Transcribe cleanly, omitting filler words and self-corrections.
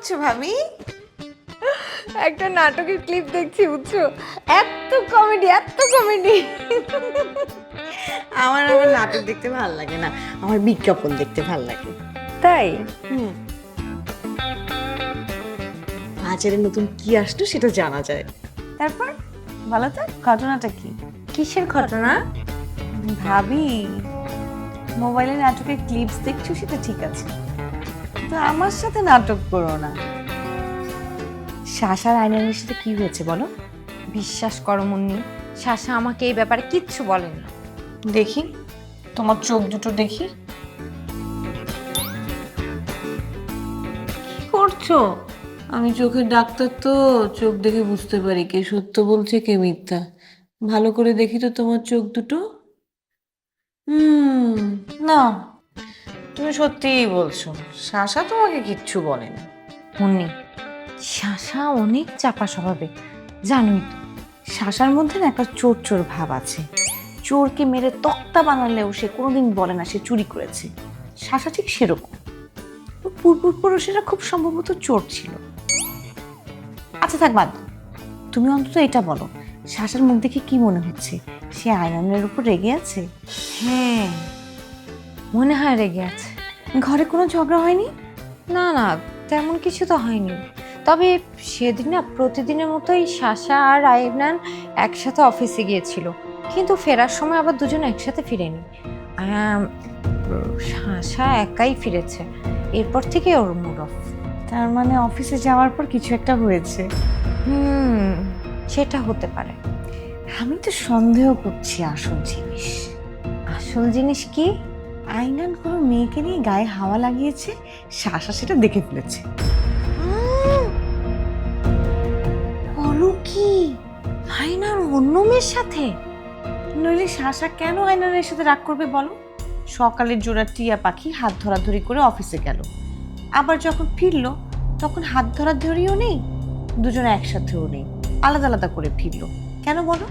করছো ভাবি? একটা নাটকের ক্লিপ দেখছি বুঝছো, এত কমেডি এত কমেডি। আমার আবার নাটক দেখতে ভালো লাগে না, আমার বিজ্ঞাপন দেখতে ভালো লাগে। তাই? বাজারে নতুন কি আসলো সেটা জানা যায়। তারপর বলো তো ঘটনাটা কি? কিসের ঘটনা? ভাবি, মোবাইলে নাটকের ক্লিপস দেখছো সেটা ঠিক আছে, কিন্তু আমার সাথে নাটক করো না। শাসার আইনানের সাথে কি হয়েছে বলো? বিশ্বাস করো মুন্নি, শাশা আমাকে এই ব্যাপারে কিচ্ছু বলেনি। দেখি তোমার চোখ দুটো দেখি। কি করছো? আমি চোখের ডাক্তার, তো চোখ দেখে বুঝতে পারি কে সত্য বলছে কে মিথ্যা। ভালো করে দেখি তো তোমার চোখ দুটো। না, তুমি সত্যিই বলছো, শাসা তোমাকে কিচ্ছু বলেনি। মুন্নি, শাসা অনেক চাপা স্বভাবের, জানোই তো। শাসার মধ্যে না একটা চোর চোর ভাব আছে। চোরকে মেরে তক্তা বানালেও সে কোনোদিন বলে না সে চুরি করেছে। শাসা ঠিক সেরকম। ওর পূর্বপুরুষেরা খুব সম্ভবত চোর ছিল। আচ্ছা থাক বাদ, তুমি অন্তত এটা বলো, শাসার মুখ দেখে কি মনে হচ্ছে? সে আয়নানের উপর রেগে আছে? হ্যাঁ, মনে হয় রেগে আছে। ঘরে কোনো ঝগড়া হয়নি? না না, তেমন কিছু তো হয়নি। তবে সেদিন না প্রতিদিনের মতোই শাশা আর আয়নান একসাথে অফিসে গিয়েছিল, কিন্তু ফেরার সময় আবার দুজন একসাথে ফিরেনি। শাশা একাই ফিরেছে, এরপর থেকে ওর মুড অফ। তার মানে অফিসে যাওয়ার পর কিছু একটা হয়েছে। সেটা হতে পারে। আমি তো সন্দেহ করছি আসল জিনিস। আসল জিনিস কি? আইনান কোনো মেয়েকে নিয়ে গায়ে হাওয়া লাগিয়েছে, শাসা সেটা দেখে ফেলেছে। বলো কি, আয়নার অন্য মেয়ের সাথে? নইলে শাসা কেন আইনানের সাথে রাগ করবে বলো? সকালের জোড়া টিয়া পাখি হাত ধরাধরি করে অফিসে গেল, আবার যখন ফিরলো তখন হাত ধরাধরিও নেই, দুজনে একসাথেও নেই, আলাদা আলাদা করে ফিরলো। কেন বলো?